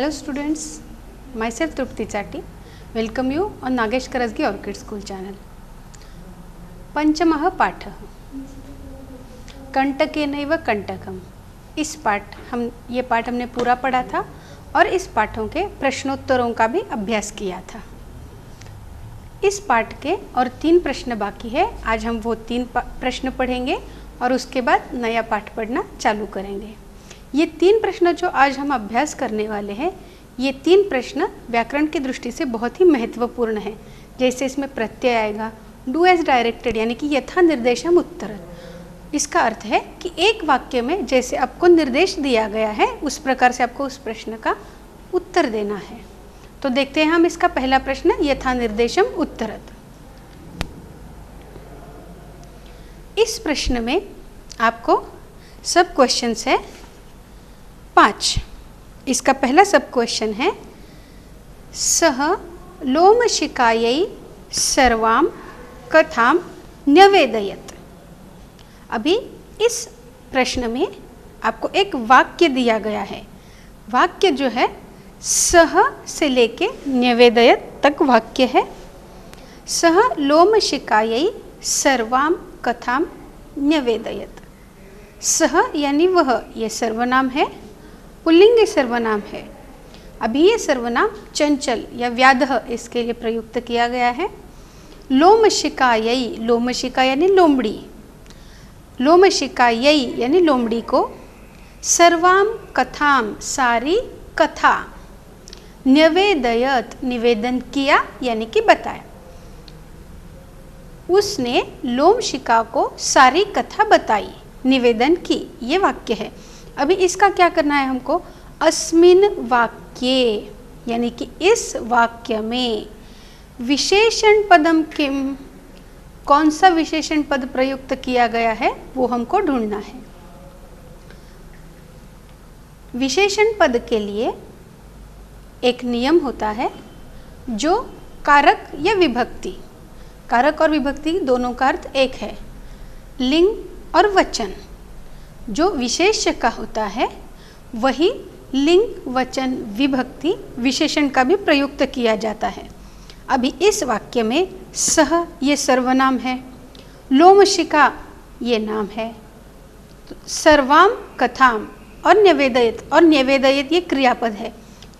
Hello students, myself Trupti Chatti. Welcome you on Nagesh Karasgi Orchid School channel. पंचमः पाठः कंटकेनैव कंटकम्। इस पाठ हमने पूरा पढ़ा था और इस पाठों के प्रश्नोत्तरों का भी अभ्यास किया था। इस पाठ के और 3 प्रश्न बाकी है। आज हम वो 3 प्रश्न पढ़ेंगे और उसके बाद नया पाठ पढ़ना चालू करेंगे। ये 3 प्रश्न जो आज हम अभ्यास करने वाले हैं, ये 3 प्रश्न व्याकरण की दृष्टि से बहुत ही महत्वपूर्ण हैं। जैसे इसमें प्रत्यय आएगा, डू एज डायरेक्टेड यानी कि यथा निर्देशम उत्तरत्। इसका अर्थ है कि एक वाक्य में जैसे आपको निर्देश दिया गया है उस प्रकार से आपको उस प्रश्न का उत्तर देना है। तो देखते हैं हम इसका पहला प्रश्न, यथा निर्देशम उत्तरत्। इस प्रश्न में आपको सब क्वेश्चंस है 5। इसका पहला सब क्वेश्चन है, सह लोमशिकायै सर्वां कथां न्यवेदयत्। अभी इस प्रश्न में आपको एक वाक्य दिया गया है। वाक्य जो है सह से लेके न्यवेदयत् तक वाक्य है। सह लोमशिकायै सर्वां कथां न्यवेदयत्। सह यानी वह, ये सर्वनाम है, पुल्लिंग सर्वनाम है। अभी ये सर्वनाम चंचल या व्याधः इसके लिए प्रयुक्त किया गया है। लोमशिकायै, लोमशिका यानी लोमड़ी, लोमशिकायै यानी लोमड़ी को, सर्वां कथां सारी कथा, न्यवेदयत् निवेदन किया यानी कि बताया। उसने लोमशिका को सारी कथा बताई, निवेदन की, ये वाक्य है। अभी इसका क्या करना है हमको, अस्मिन् वाक्ये यानी कि इस वाक्य में विशेषण पदम किम, कौन सा विशेषण पद प्रयुक्त किया गया है वो हमको ढूंढना है। विशेषण पद के लिए एक नियम होता है जो कारक या विभक्ति, कारक और विभक्ति दोनों का अर्थ एक है। लिंग और वचन, जो विशेष्य का होता है वही लिंग वचन विभक्ति विशेषण का भी प्रयुक्त किया जाता है। अभी इस वाक्य में सह ये सर्वनाम है, लोमशिका ये नाम है, तो सर्वां कथाम और न्यवेदयत् ये क्रियापद है।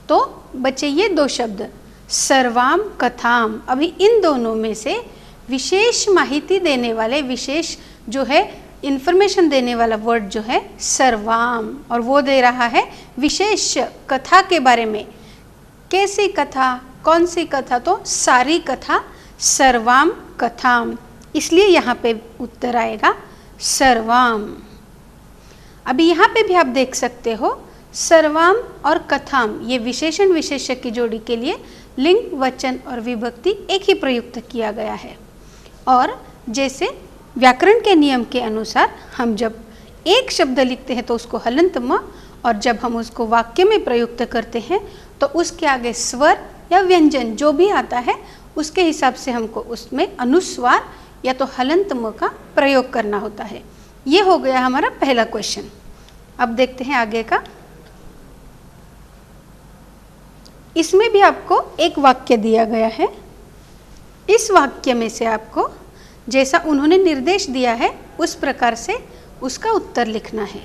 तो बचे ये 2 शब्द सर्वां कथाम। अभी इन दोनों में से विशेष माहिती देने वाले, विशेष जो है इन्फॉर्मेशन देने वाला वर्ड जो है सर्वाम, और वो दे रहा है विशेष कथा के बारे में। कैसी कथा, कौन सी कथा, तो सारी कथा, सर्वां कथाम, इसलिए यहाँ पे उत्तर आएगा सर्वाम। अभी यहाँ पे भी आप देख सकते हो सर्वाम और कथाम ये विशेषण विशेष्य की जोड़ी के लिए लिंग वचन और विभक्ति एक ही प्रयुक्त किया गया है। और जैसे व्याकरण के नियम के अनुसार हम जब एक शब्द लिखते हैं तो उसको हलंत म, और जब हम उसको वाक्य में प्रयुक्त करते हैं तो उसके आगे स्वर या व्यंजन जो भी आता है उसके हिसाब से हमको उसमें अनुस्वार या तो हलंत म का प्रयोग करना होता है। ये हो गया हमारा पहला क्वेश्चन। अब देखते हैं आगे का। इसमें भी आपको एक वाक्य दिया गया है। इस वाक्य में से आपको जैसा उन्होंने निर्देश दिया है उस प्रकार से उसका उत्तर लिखना है।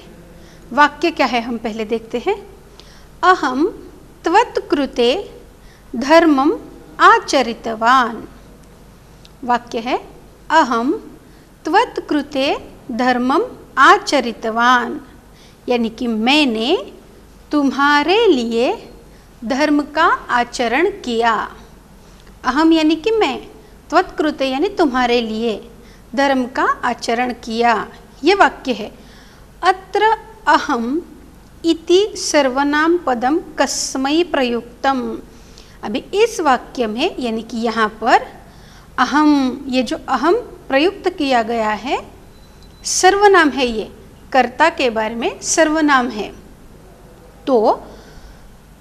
वाक्य क्या है हम पहले देखते हैं। अहम त्वत्कृते धर्मम आचरितवान। वाक्य है अहम त्वत्कृते धर्मम आचरितवान, यानी कि मैंने तुम्हारे लिए धर्म का आचरण किया। अहम यानी कि मैं, त्वत्कृते यानी तुम्हारे लिए, धर्म का आचरण किया, ये वाक्य है। अत्र अहम इति सर्वनाम पदम कस्मै प्रयुक्तम। अभी इस वाक्य में यानी कि यहाँ पर अहम, ये जो अहम प्रयुक्त किया गया है सर्वनाम है, ये कर्ता के बारे में सर्वनाम है। तो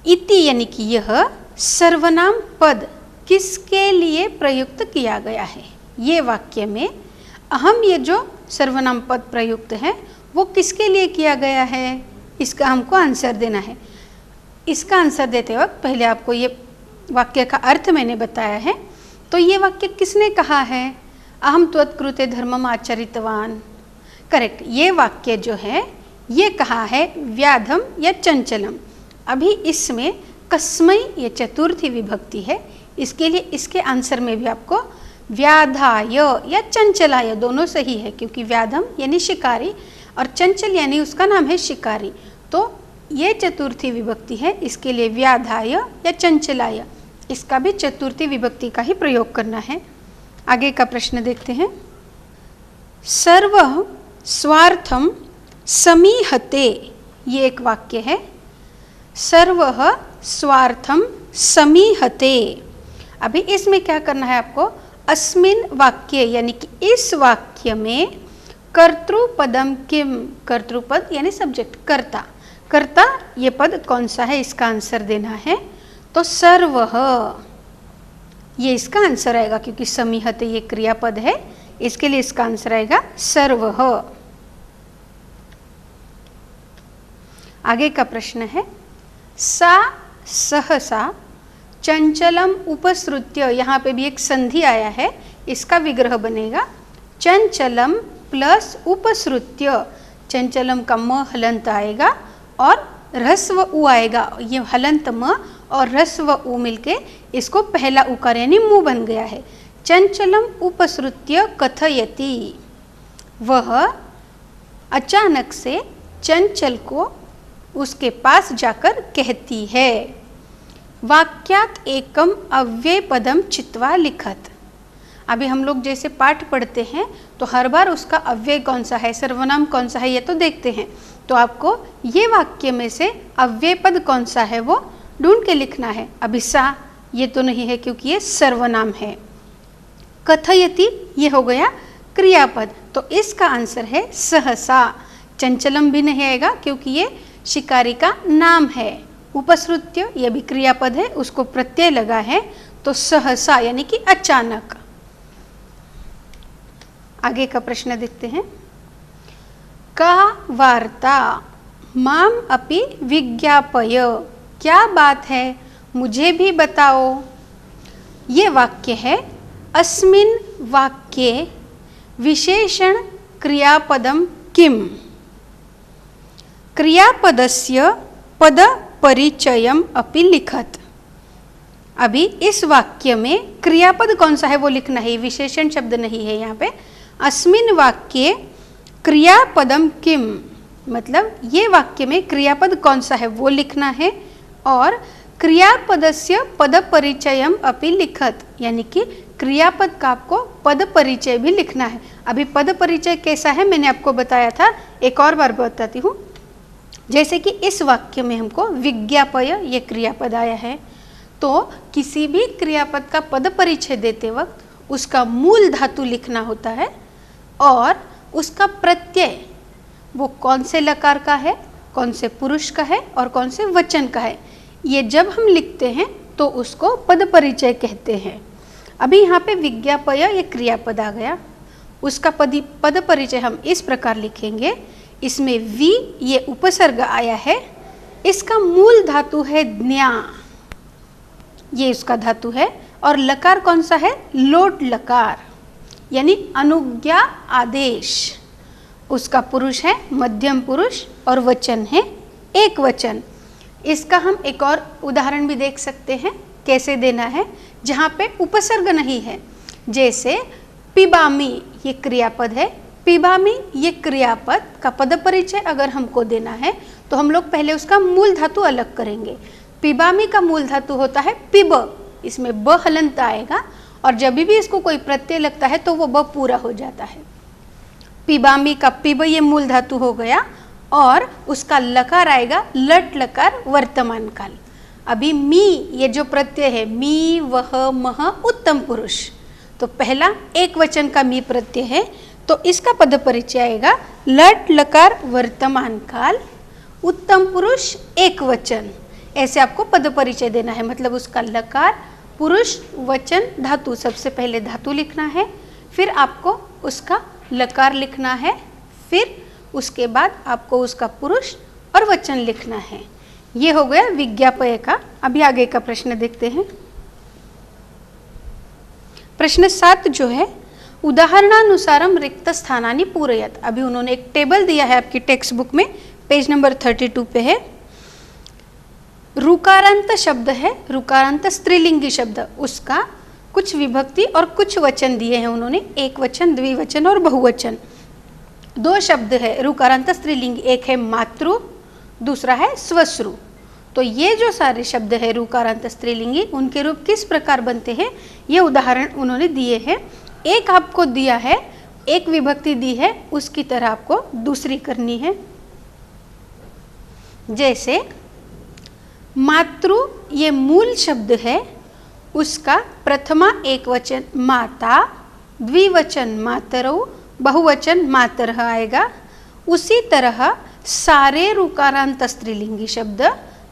इति यानी कि यह सर्वनाम पद किसके लिए प्रयुक्त किया गया है। ये वाक्य में अहम, ये जो सर्वनाम पद प्रयुक्त है वो किसके लिए किया गया है, इसका हमको आंसर देना है। इसका आंसर देते वक्त पहले आपको ये वाक्य का अर्थ मैंने बताया है। तो ये वाक्य किसने कहा है? अहम त्वत्कृते धर्मम आचरितवान। करेक्ट, ये वाक्य जो है ये कहा है व्याधम या चंचलम। अभी इसमें कस्मै ये चतुर्थी विभक्ति है, इसके लिए इसके आंसर में भी आपको व्याधाय या चंचलाय दोनों सही है, क्योंकि व्याधम यानी शिकारी और चंचल यानी उसका नाम है शिकारी। तो ये चतुर्थी विभक्ति है, इसके लिए व्याधाय या चंचलाय, इसका भी चतुर्थी विभक्ति का ही प्रयोग करना है। आगे का प्रश्न देखते हैं। सर्व स्वार्थम समीहते, ये एक वाक्य है। सर्व स्वार्थम समीहते। अभी इसमें क्या करना है आपको? अस्मिन वाक्य यानी कि इस वाक्य में कर्तृपदम किम, कर्तृपद यानी सब्जेक्ट कर्ता, कर्ता ये पद कौन सा है इसका आंसर देना है। तो सर्वः ये इसका आंसर आएगा, क्योंकि समीहते ये क्रियापद है, इसके लिए इसका आंसर आएगा सर्वः। आगे का प्रश्न है। सा सहसा चंचलम उपसृत्य, यहाँ पे भी एक संधि आया है, इसका विग्रह बनेगा चंचलम प्लस उपसृत्य। चंचलम का म हलंत आएगा और ह्रस्व उ आएगा। ये हलंत म और ह्रस्व उ मिलके इसको पहला उकार यानी मुंह बन गया है। चंचलम उपसृत्य कथयति, वह अचानक से चंचल को उसके पास जाकर कहती है। वाक्यात एकम अव्यय पदम चित्वा लिखत। अभी हम लोग जैसे पाठ पढ़ते हैं तो हर बार उसका अव्यय कौन सा है, सर्वनाम कौन सा है, ये तो देखते हैं। तो आपको ये वाक्य में से अव्यय पद कौन सा है वो ढूंढ के लिखना है। अभी सा ये तो नहीं है क्योंकि ये सर्वनाम है। कथयति ये हो गया क्रियापद, तो इसका आंसर है सहसा। चंचलम भी नहीं आएगा क्योंकि ये शिकारी का नाम है। उपसृत्य ये भी क्रियापद है, उसको प्रत्यय लगा है, तो सहसा यानी कि अचानक। आगे का प्रश्न देखते हैं। का वार्ता माम अपि विज्ञापय, क्या बात है मुझे भी बताओ। ये वाक्य है अस्मिन वाक्ये विशेषण क्रियापदम किम। क्रियापदस्य पद परिचयम अपि लिखत। अभी इस वाक्य में क्रियापद कौन सा है वो लिखना है, विशेषण शब्द नहीं है यहाँ पे। अस्मिन वाक्ये क्रियापदम किम, मतलब ये वाक्य में क्रियापद कौन सा है वो लिखना है, और क्रियापदस्य पद परिचयम अपि लिखत, यानी कि क्रियापद का आपको पद परिचय भी लिखना है। अभी पद परिचय कैसा है मैंने आपको बताया था, एक और बार बताती हूँ। जैसे कि इस वाक्य में हमको विज्ञापय ये क्रियापद आया है, तो किसी भी क्रियापद का पद परिचय देते वक्त उसका मूल धातु लिखना होता है और उसका प्रत्यय वो कौन से लकार का है, कौन से पुरुष का है और कौन से वचन का है, ये जब हम लिखते हैं तो उसको पद परिचय कहते हैं। अभी यहाँ पे विज्ञापय ये क्रियापद आ गया, उसका पद परिचय हम इस प्रकार लिखेंगे। इसमें वी ये उपसर्ग आया है, इसका मूल धातु है ज्ञा, ये उसका धातु है, और लकार कौन सा है, लोट लकार, यानी अनुज्ञा आदेश। उसका पुरुष है मध्यम पुरुष और वचन है एक वचन। इसका हम एक और उदाहरण भी देख सकते हैं कैसे देना है, जहाँ पे उपसर्ग नहीं है। जैसे पिबामी ये क्रियापद है, पिबामी ये क्रियापद का पद परिचय अगर हमको देना है तो हम लोग पहले उसका मूल धातु अलग करेंगे। पिबामी का मूल धातु होता है पिब, इसमें ब हलंत आएगा और जब भी इसको कोई प्रत्यय लगता है तो वो ब पूरा हो जाता है। पिबामी का पिब ये मूल धातु हो गया और उसका लकार आएगा लट लकार वर्तमान काल। अभी मी ये जो प्रत्यय है मी वह मह उत्तम पुरुष, तो पहला एक वचन का मी प्रत्यय है तो इसका पद परिचय आएगा लट लकार वर्तमान काल उत्तम पुरुष एक वचन। ऐसे आपको पद परिचय देना है, मतलब उसका लकार पुरुष वचन धातु, सबसे पहले धातु लिखना है, फिर आपको उसका लकार लिखना है, फिर उसके बाद आपको उसका पुरुष और वचन लिखना है। ये हो गया विज्ञापय का। अभी आगे का प्रश्न देखते हैं। प्रश्न 7 जो है, उदाहरणानुसारम रिक्त स्थानानि पूरयत। अभी उन्होंने एक टेबल दिया है आपकी टेक्स्ट बुक में, पेज नंबर 32 पे है। रुकारांत शब्द है, रुकारांत स्त्रीलिंगी शब्द, उसका कुछ विभक्ति और कुछ वचन दिए हैं उन्होंने, एक वचन, द्विवचन और बहुवचन। 2 शब्द है रुकारांत स्त्रीलिंगी, एक है मातृ, दूसरा है स्वश्रु। तो ये जो सारे शब्द है रुकारांत स्त्रीलिंगी, उनके रूप किस प्रकार बनते हैं, ये उदाहरण उन्होंने दिए हैं। एक आपको दिया है, एक विभक्ति दी है, उसकी तरह आपको दूसरी करनी है। जैसे मातृ, ये मूल शब्द है, उसका प्रथमा एक वचन माता, द्विवचन मातरौ, बहुवचन मातरः आएगा। उसी तरह सारे रुकारांत स्त्रीलिंगी शब्द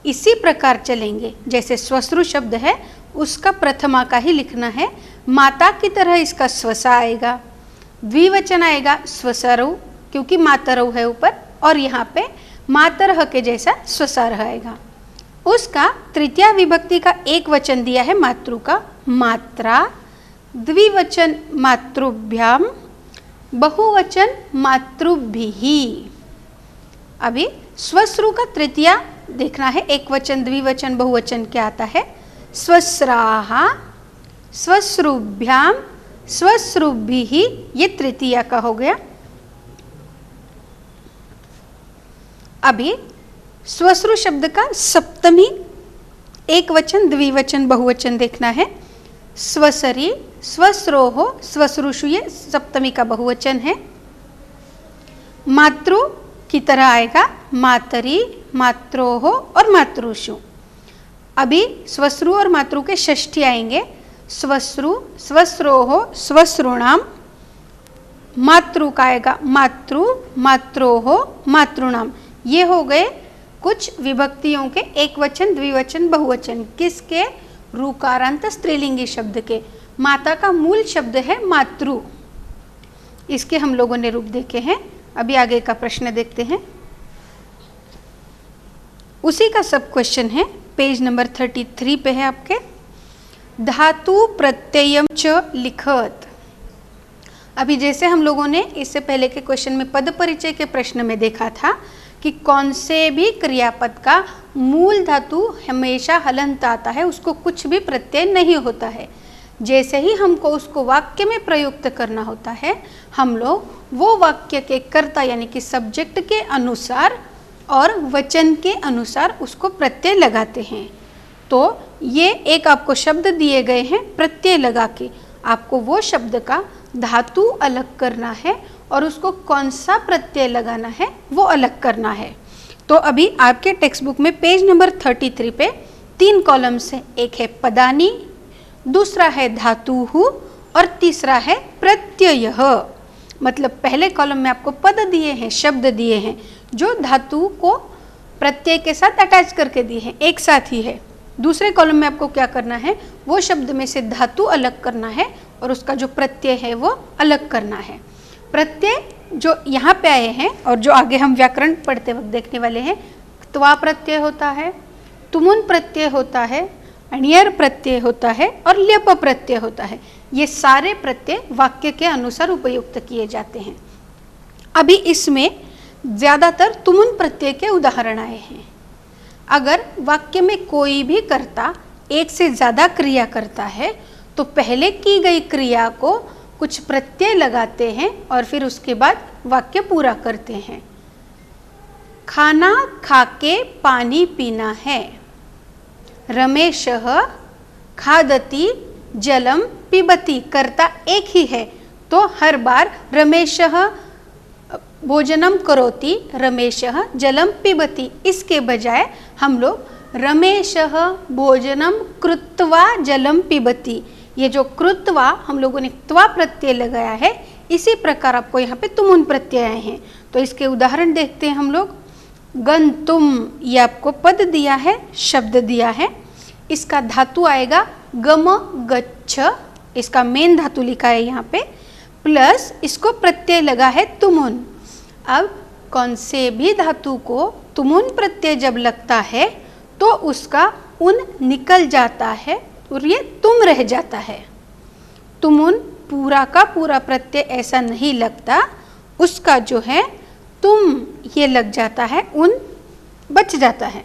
इसी प्रकार चलेंगे। जैसे स्वश्रु शब्द है, उसका प्रथमा का ही लिखना है, माता की तरह इसका स्वसा आएगा। द्विवचन आएगा स्वसरौ, क्योंकि मातरौ है ऊपर, और यहाँ पे मातरः के जैसा स्वसारः आएगा। उसका तृतीया विभक्ति का एक वचन दिया है मातृ का, मात्रा, द्विवचन मातृभ्याम, बहुवचन मातृभिः। अभी स्वश्रु का तृतीया देखना है, एक वचन, द्विवचन, बहुवचन क्या आता है। स्वस्राः, स्वश्रुभ्याम, स्वश्रुभिः, ये तृतीया का हो गया। अभी स्वश्रु शब्द का सप्तमी एक वचन, द्विवचन, बहुवचन देखना है। स्वसरी, स्वश्रोः, स्वश्रुषु, ये सप्तमी का बहुवचन है। मातृ की तरह आएगा मातरी, मात्रोः और मातृषु। अभी स्वश्रु और मातृ के षष्ठी आएंगे, स्वश्रु, स्वश्रोः, स्वश्रुणाम। मातृ का आएगा मातृ, मात्रोः, मातृणाम। ये हो गए कुछ विभक्तियों के एक वचन, द्विवचन, बहुवचन, किसके, रुकारांत स्त्रीलिंगी शब्द के। माता का मूल शब्द है मातृ, इसके हम लोगों ने रूप देखे हैं। अभी आगे का प्रश्न देखते हैं, उसी का सब क्वेश्चन है, पेज नंबर 33 पे है आपके। धातु प्रत्ययम च लिखत। अभी जैसे हम लोगों ने इससे पहले के क्वेश्चन में पद परिचय के प्रश्न में देखा था कि कौन से भी क्रियापद का मूल धातु हमेशा हलंत आता है, उसको कुछ भी प्रत्यय नहीं होता है। जैसे ही हमको उसको वाक्य में प्रयुक्त करना होता है, हम लोग वो वाक्य के कर्ता यानी कि सब्जेक्ट के अनुसार और वचन के अनुसार उसको प्रत्यय लगाते हैं। तो ये एक आपको शब्द दिए गए हैं, प्रत्यय लगा के आपको वो शब्द का धातु अलग करना है और उसको कौन सा प्रत्यय लगाना है वो अलग करना है। तो अभी आपके टेक्स्ट बुक में पेज नंबर 33 पे 3 कॉलम्स हैं, एक है पदानी, दूसरा है धातुः और तीसरा है प्रत्ययः। मतलब पहले कॉलम में आपको पद दिए हैं, शब्द दिए हैं, जो धातु को प्रत्यय के साथ अटैच करके दिए हैं, एक साथ ही है। दूसरे कॉलम में आपको क्या करना है, वो शब्द में से धातु अलग करना है और उसका जो प्रत्यय है वो अलग करना है। प्रत्यय जो यहाँ पे आए हैं और जो आगे हम व्याकरण पढ़ते वक्त देखने वाले हैं, त्वा प्रत्यय होता है, तुमुन प्रत्यय होता है, अण्यर् प्रत्यय होता है और ल्यप प्रत्यय होता है। ये सारे प्रत्यय वाक्य के अनुसार उपयुक्त किए जाते हैं। अभी इसमें ज़्यादातर तुमुन प्रत्यय के उदाहरण आए हैं। अगर वाक्य में कोई भी कर्ता एक से ज़्यादा क्रिया करता है तो पहले की गई क्रिया को कुछ प्रत्यय लगाते हैं और फिर उसके बाद वाक्य पूरा करते हैं। खाना खाके पानी पीना है, रमेशः खादति जलम पिबति। कर्ता एक ही है तो हर बार रमेशः भोजनम करोति, रमेशः जलम पिबति, इसके बजाय हम लोग रमेशः भोजनम कृत्वा जलम पिबति, ये जो कृत्वा हम लोगों ने त्वा प्रत्यय लगाया है, इसी प्रकार आपको यहाँ पे तुमुन प्रत्यय आए हैं। तो इसके उदाहरण देखते हैं हम लोग। गंतुम, ये आपको पद दिया है, शब्द दिया है, इसका धातु आएगा गम गच्छ, इसका मेन धातु लिखा है यहाँ पे, प्लस इसको प्रत्यय लगा है तुमुन। अब कौन से भी धातु को तुमुन प्रत्यय जब लगता है तो उसका उन निकल जाता है और ये तुम रह जाता है। तुमुन पूरा का पूरा प्रत्यय ऐसा नहीं लगता, उसका जो है तुम ये लग जाता है, उन बच जाता है।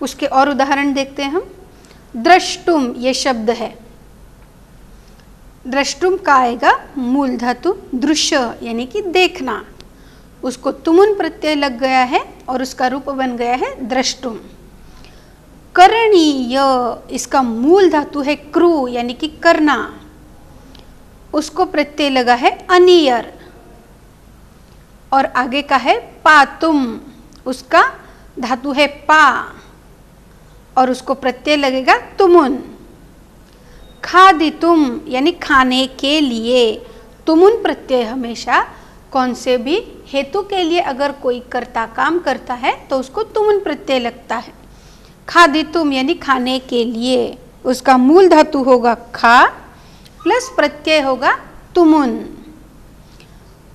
उसके और उदाहरण देखते हैं हम। द्रष्टुम ये शब्द है, द्रष्टुम का आएगा मूल धातु दृश्य यानी कि देखना, उसको तुमुन प्रत्यय लग गया है और उसका रूप बन गया है द्रष्टुम। करणीय इसका मूल धातु है क्रू यानी कि करना, उसको प्रत्यय लगा है अनियर। और आगे का है पातुम, उसका धातु है पा और उसको प्रत्यय लगेगा तुमुन। खादितुम यानी खाने के लिए, तुमुन प्रत्यय हमेशा कौन से भी हेतु के लिए अगर कोई कर्ता काम करता है तो उसको तुमुन प्रत्यय लगता है। खादितुम यानी खाने के लिए, उसका मूल धातु होगा खा प्लस प्रत्यय होगा तुमुन।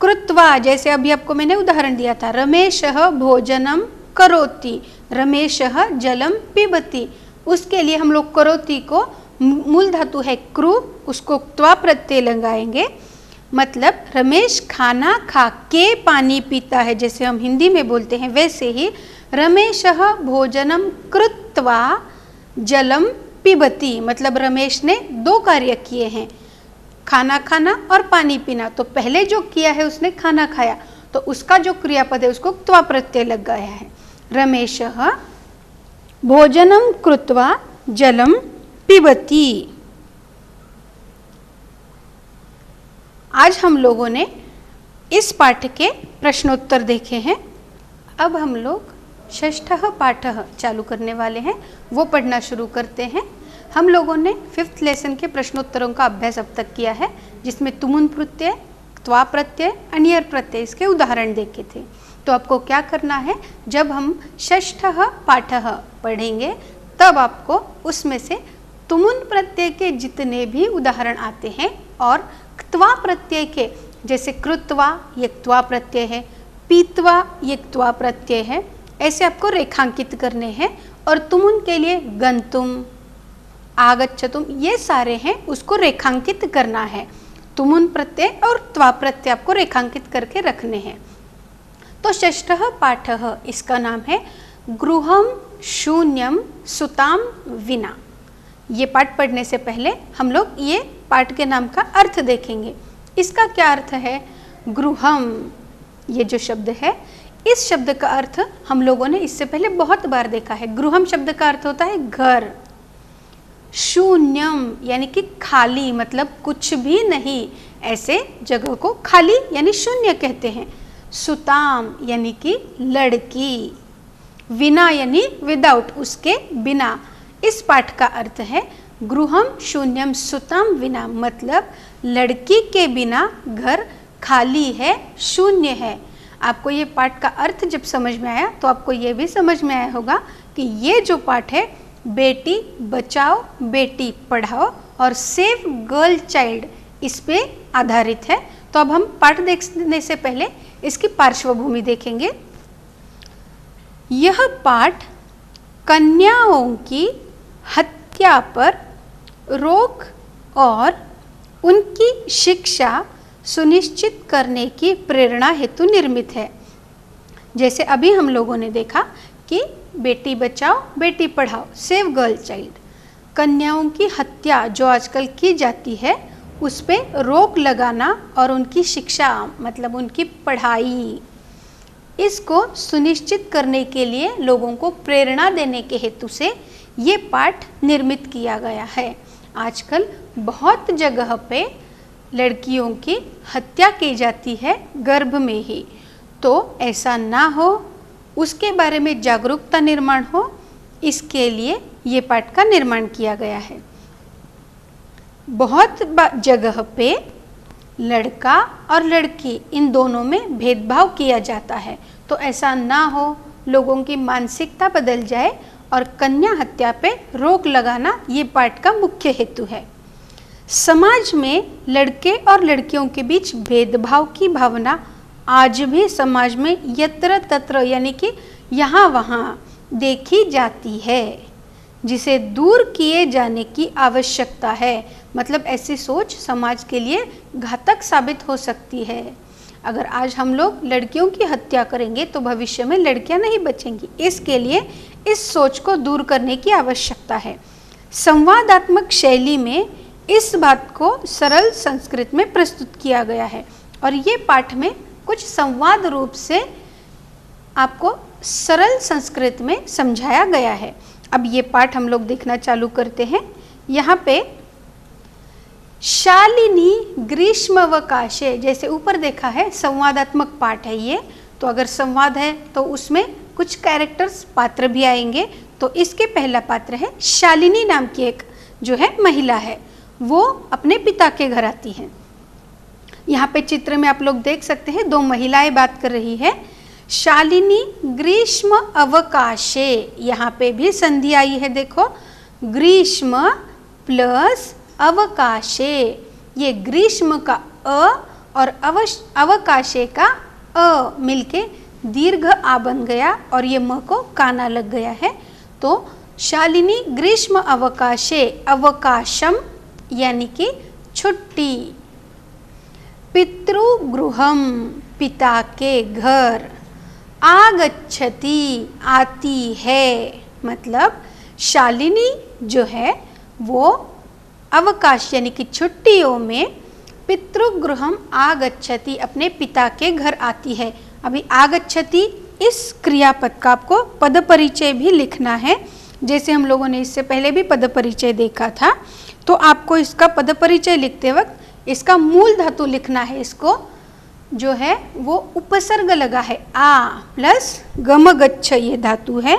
कृत्वा जैसे अभी आपको मैंने उदाहरण दिया था, रमेशः भोजनम करोति, रमेशः जलम पिबति, उसके लिए हम लोग करोति को मूल धातु है क्रू, उसको त्वा प्रत्यय लगाएंगे। मतलब रमेश खाना खा के पानी पीता है, जैसे हम हिंदी में बोलते हैं वैसे ही रमेशः भोजनम कृत्वा जलम पिबति, मतलब रमेश ने दो कार्य किए हैं, खाना खाना और पानी पीना। तो पहले जो किया है उसने खाना खाया, तो उसका जो क्रियापद है उसको त्वा प्रत्यय लग गया है। रमेशः भोजनम कृत्वा जलम पिबति। आज हम लोगों ने इस पाठ के प्रश्नोत्तर देखे हैं। अब हम लोग षष्ठः पाठः चालू करने वाले हैं, वो पढ़ना शुरू करते हैं। हम लोगों ने 5th लेसन के प्रश्नोत्तरों का अभ्यास अब तक किया है, जिसमें तुमुन प्रत्यय, त्वा प्रत्यय, अनियर प्रत्यय इसके उदाहरण देखे थे। तो आपको क्या करना है, जब हम षष्ठः पाठः पढ़ेंगे तब आपको उसमें से तुमुन प्रत्यय के जितने भी उदाहरण आते हैं और त्वा प्रत्यय के, जैसे कृत्वा ये त्वा प्रत्यय है, पीत्वा ये त्वा प्रत्यय है, ऐसे आपको रेखांकित करने हैं। और तुमुन के लिए गंतुम, आगच्छतुम ये सारे हैं, उसको रेखांकित करना है। तुमुन प्रत्यय और त्वा प्रत्यय आपको रेखांकित करके रखने हैं। तो षष्ठः पाठः इसका नाम है गृहम शून्यम सुताम विना। ये पाठ पढ़ने से पहले हम लोग ये पाठ के नाम का अर्थ देखेंगे। इसका क्या अर्थ है? गृहम ये जो शब्द है, इस शब्द का अर्थ हम लोगों ने इससे पहले बहुत बार देखा है। गृहम शब्द का अर्थ होता है घर। शून्यम यानी कि खाली, मतलब कुछ भी नहीं, ऐसे जगह को खाली यानी शून्य कहते हैं। सुताम यानी कि लड़की, विना यानी विदाउट, उसके बिना। इस पाठ का अर्थ है गृहम शून्यम सुताम विना, मतलब लड़की के बिना घर खाली है, शून्य है। आपको ये पाठ का अर्थ जब समझ में आया तो आपको ये भी समझ में आया होगा कि ये जो पाठ है बेटी बचाओ बेटी पढ़ाओ और सेव गर्ल चाइल्ड इस पे आधारित है। तो अब हम पाठ देखने से पहले इसकी पार्श्वभूमि देखेंगे। यह पाठ कन्याओं की हत्या पर रोक और उनकी शिक्षा सुनिश्चित करने की प्रेरणा हेतु निर्मित है। जैसे अभी हम लोगों ने देखा कि Beti Bachao Beti Padhao, save girl child, कन्याओं की हत्या जो आजकल की जाती है उस पे रोक लगाना और उनकी शिक्षा मतलब उनकी पढ़ाई, इसको सुनिश्चित करने के लिए लोगों को प्रेरणा देने के हेतु से ये पाठ निर्मित किया गया है। आजकल बहुत जगह पे लड़कियों की हत्या की जाती है गर्भ में ही, तो ऐसा ना हो, उसके बारे में जागरूकता निर्माण हो, इसके लिए ये पाठ का निर्माण किया गया है। बहुत जगह पे लड़का और लड़की इन दोनों में भेदभाव किया जाता है, तो ऐसा ना हो, लोगों की मानसिकता बदल जाए और कन्या हत्या पे रोक लगाना ये पाठ का मुख्य हेतु है। समाज में लड़के और लड़कियों के बीच भेदभाव की भावना आज भी समाज में यत्र तत्र यानी कि यहाँ वहाँ देखी जाती है, जिसे दूर किए जाने की आवश्यकता है। मतलब ऐसी सोच समाज के लिए घातक साबित हो सकती है। अगर आज हम लोग लड़कियों की हत्या करेंगे तो भविष्य में लड़कियां नहीं बचेंगी। इसके लिए इस सोच को दूर करने की आवश्यकता है। संवादात्मक शैली में इस बात को सरल संस्कृत में प्रस्तुत किया गया है और ये पाठ में कुछ संवाद रूप से आपको सरल संस्कृत में समझाया गया है। अब ये पाठ हम लोग देखना चालू करते हैं। यहाँ पे शालिनी ग्रीष्मावकाशे, जैसे ऊपर देखा है संवादात्मक पाठ है ये, तो अगर संवाद है तो उसमें कुछ कैरेक्टर्स पात्र भी आएंगे। तो इसके पहला पात्र है शालिनी नाम की एक जो है महिला है, वो अपने पिता के घर आती हैं। यहाँ पे चित्र में आप लोग देख सकते हैं दो महिलाएं बात कर रही है। शालिनी ग्रीष्म अवकाशे, यहाँ पे भी संधि आई है, देखो ग्रीष्म प्लस अवकाशे, ये ग्रीष्म का अ और अवकाशे का अ मिलके दीर्घ आ बन गया और ये म को काना लग गया है। तो शालिनी ग्रीष्म अवकाशे, अवकाशम यानी कि छुट्टी, पितृगृहम पिता के घर, आगच्छति आती है। मतलब शालिनी जो है वो अवकाश यानी कि छुट्टियों में पितृगृहम आगच्छति अपने पिता के घर आती है। अभी आगच्छति इस क्रियापद का आपको पद परिचय भी लिखना है। जैसे हम लोगों ने इससे पहले भी पद परिचय देखा था, तो आपको इसका पद परिचय लिखते वक्त इसका मूल धातु लिखना है। इसको जो है वो उपसर्ग लगा है, आ प्लस गम गच्छ ये धातु है।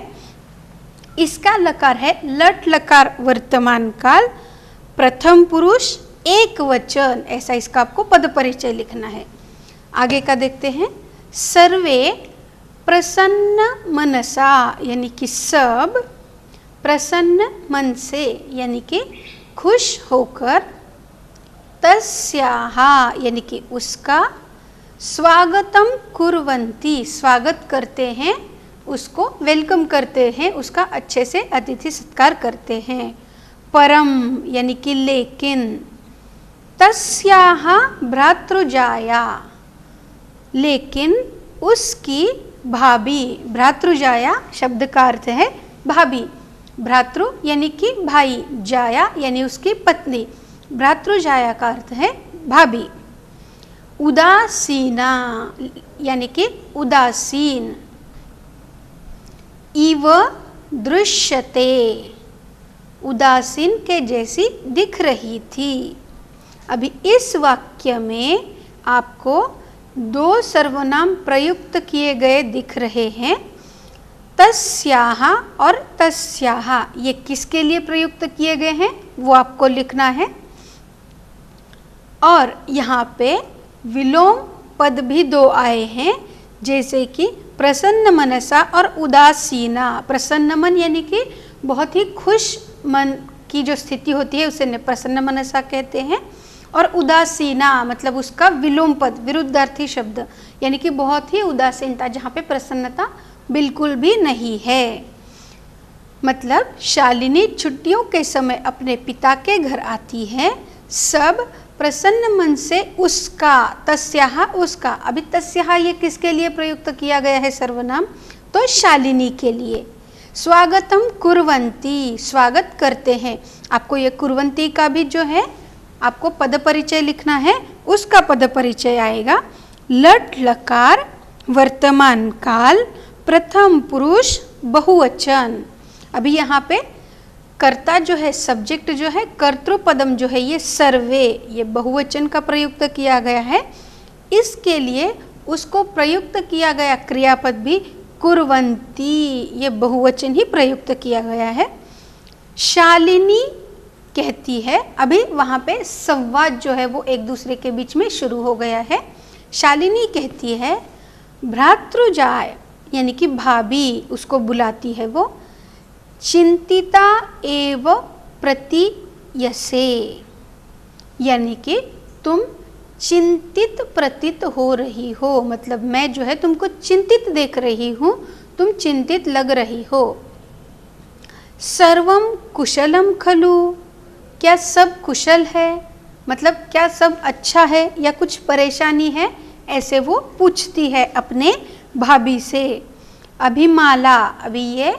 इसका लकार है लट लकार वर्तमान काल, प्रथम पुरुष एक वचन, ऐसा इसका आपको पद परिचय लिखना है। आगे का देखते हैं। सर्वे प्रसन्न मनसा यानी कि सब, प्रसन्न मन से यानी कि खुश होकर, तस्याहा यानी कि उसका, स्वागतम कुर्वन्ति स्वागत करते हैं, उसको वेलकम करते हैं, उसका अच्छे से अतिथि सत्कार करते हैं। परम यानी कि लेकिन, तस्याह भ्रातृजाया लेकिन उसकी भाभी, भ्रातृजाया शब्द का अर्थ है भाभी, भ्रातृ यानी कि भाई, जाया यानी उसकी पत्नी, भ्रातृजाया का अर्थ है भाभी। उदासीना यानी कि उदासीन, इव दृश्यते उदासीन के जैसी दिख रही थी। अभी इस वाक्य में आपको दो सर्वनाम प्रयुक्त किए गए दिख रहे हैं, तस्याह और तस्याह। ये किसके लिए प्रयुक्त किए गए हैं वो आपको लिखना है। और यहाँ पे विलोम पद भी दो आए हैं, जैसे कि प्रसन्न मनसा और उदासीना। प्रसन्न मन यानी कि बहुत ही खुश मन की जो स्थिति होती है उसे प्रसन्न मनसा कहते हैं, और उदासीना मतलब उसका विलोम पद, विरुद्धार्थी शब्द, यानी कि बहुत ही उदासीनता, जहाँ पे प्रसन्नता बिल्कुल भी नहीं है। मतलब शालिनी छुट्टियों के समय अपने पिता के घर आती है, सब प्रसन्न मन से उसका, तस्याहा उसका। अभी तस्याहा ये किसके लिए प्रयुक्त किया गया है सर्वनाम, तो शालिनी के लिए। स्वागतम कुर्वन्ति स्वागत करते हैं। आपको ये कुर्वन्ति का भी जो है आपको पद परिचय लिखना है, उसका पद परिचय आएगा लट लकार वर्तमान काल, प्रथम पुरुष बहुवचन। अभी यहाँ पे कर्ता जो है, सब्जेक्ट जो है, कर्तृपदम जो है ये सर्वे, ये बहुवचन का प्रयुक्त किया गया है। इसके लिए उसको प्रयुक्त किया गया क्रियापद भी कुर्वन्ति, ये बहुवचन ही प्रयुक्त किया गया है। शालिनी कहती है, अभी वहाँ पे संवाद जो है वो एक दूसरे के बीच में शुरू हो गया है। शालिनी कहती है भ्रातृजाय यानी कि भाभी, उसको बुलाती है वो, चिंतिता एव प्रतीयसे यानी कि तुम चिंतित प्रतीत हो रही हो। मतलब मैं जो है तुमको चिंतित देख रही हूँ, तुम चिंतित लग रही हो। सर्वम कुशलम खलु, क्या सब कुशल है, मतलब क्या सब अच्छा है या कुछ परेशानी है, ऐसे वो पूछती है अपने भाभी से। अभी माला, अभी ये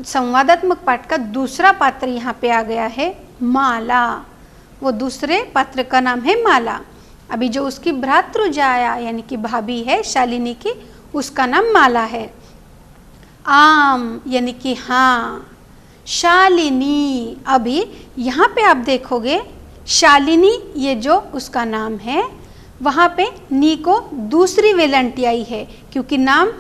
संवादात्मक पाठ का दूसरा पात्र यहाँ पे आ गया है, माला। वो दूसरे पात्र का नाम है माला। अभी जो उसकी भ्रातृजाया यानी कि भाभी है शालिनी की, उसका नाम माला है। आम यानी कि हाँ। शालिनी, अभी यहाँ पे आप देखोगे शालिनी ये जो उसका नाम है, वहाँ पे नी को दूसरी वेलंटी आई है, क्योंकि नाम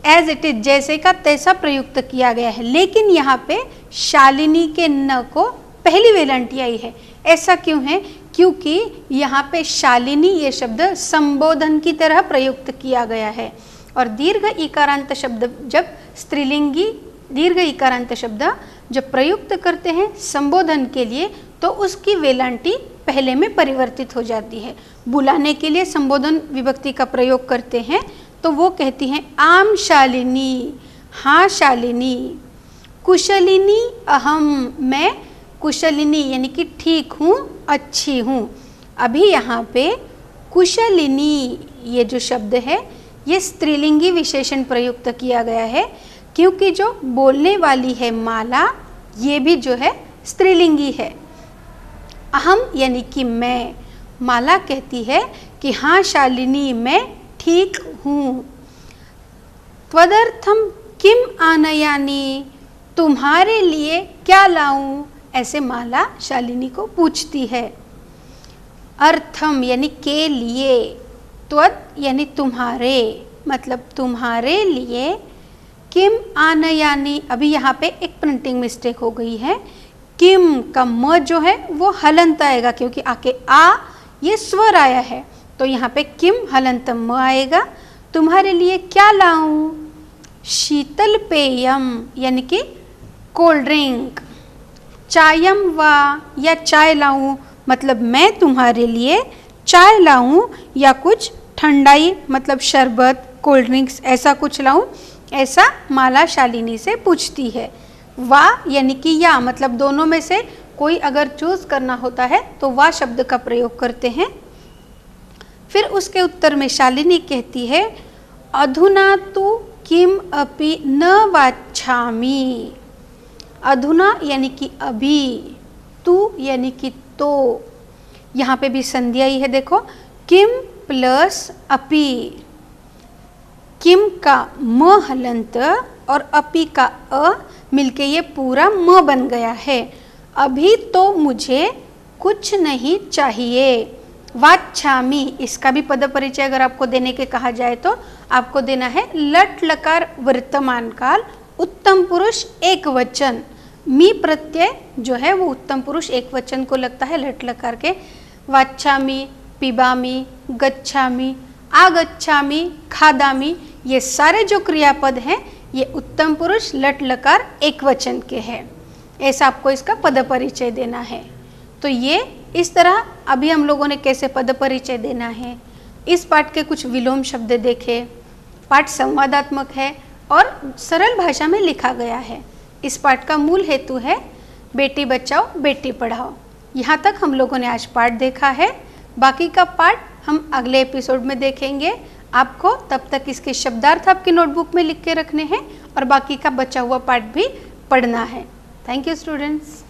एज इट इज जैसे का तैसा प्रयुक्त किया गया है, लेकिन यहाँ पे शालिनी के न को पहली वेलंटी आई है। ऐसा क्यों है? क्योंकि यहाँ पे शालिनी ये शब्द संबोधन की तरह प्रयुक्त किया गया है, और दीर्घ इकारांत शब्द जब स्त्रीलिंगी दीर्घ इकारांत शब्द जब प्रयुक्त करते हैं संबोधन के लिए, तो उसकी वेलांटी पहले में परिवर्तित हो जाती है। बुलाने के लिए संबोधन विभक्ति का प्रयोग करते हैं तो वो कहती हैं आम शालिनी, हाँ शालिनी। कुशलिनी अहम, मैं कुशलिनी यानी कि ठीक हूँ, अच्छी हूँ। अभी यहाँ पे कुशलिनी ये जो शब्द है ये स्त्रीलिंगी विशेषण प्रयुक्त किया गया है, क्योंकि जो बोलने वाली है माला ये भी जो है स्त्रीलिंगी है। अहम यानी कि मैं, माला कहती है कि हाँ शालिनी मैं ठीक हूँ। त्वदर्थम किम आनयानी, तुम्हारे लिए क्या लाऊं, ऐसे माला शालिनी को पूछती है। अर्थम यानी के लिए, त्वद यानी तुम्हारे, मतलब तुम्हारे लिए। किम आनयानी, अभी यहाँ पे एक प्रिंटिंग मिस्टेक हो गई है। किम का म जो है वो हलंत आएगा, क्योंकि आके आ ये स्वर आया है, तो यहाँ पे किम हलंत म आएगा। तुम्हारे लिए क्या लाऊं? शीतल पेयम यानी कि कोल्ड ड्रिंक। चायम वा, या चाय लाऊं, मतलब मैं तुम्हारे लिए चाय लाऊं या कुछ ठंडाई मतलब शरबत, कोल्ड ड्रिंक्स ऐसा कुछ लाऊं, ऐसा माला शालिनी से पूछती है। वा यानी कि या, मतलब दोनों में से कोई अगर चूज करना होता है तो वा शब्द का प्रयोग करते हैं। फिर उसके उत्तर में शालिनी कहती है अधुना तु किम अपि न वाच्छामि। अधुना यानी कि अभी, तू यानी कि तो, यहाँ पे भी संधि आई है देखो, किम प्लस अपि। किम का म हलंत और अपि का अ मिलके ये पूरा म बन गया है। अभी तो मुझे कुछ नहीं चाहिए। वाच्छामि, इसका भी पद परिचय अगर आपको देने के कहा जाए तो आपको देना है लट लकार वर्तमान काल, उत्तम पुरुष एक वचन। मी प्रत्यय जो है वो उत्तम पुरुष एक वचन को लगता है लट लकार के। वाच्छामि, पिबामि, गच्छामि, आगच्छामि, खादामि, ये सारे जो क्रियापद हैं ये उत्तम पुरुष लट लकार एक वचन के हैं। ऐसा आपको इसका पद परिचय देना है। तो ये इस तरह अभी हम लोगों ने कैसे पद परिचय देना है, इस पाठ के कुछ विलोम शब्द देखे। पाठ संवादात्मक है और सरल भाषा में लिखा गया है। इस पाठ का मूल हेतु है बेटी बचाओ बेटी पढ़ाओ। यहाँ तक हम लोगों ने आज पाठ देखा है, बाकी का पाठ हम अगले एपिसोड में देखेंगे। आपको तब तक इसके शब्दार्थ आपकी नोटबुक में लिख के रखने हैं और बाकी का बचा हुआ पाठ भी पढ़ना है। Thank you students.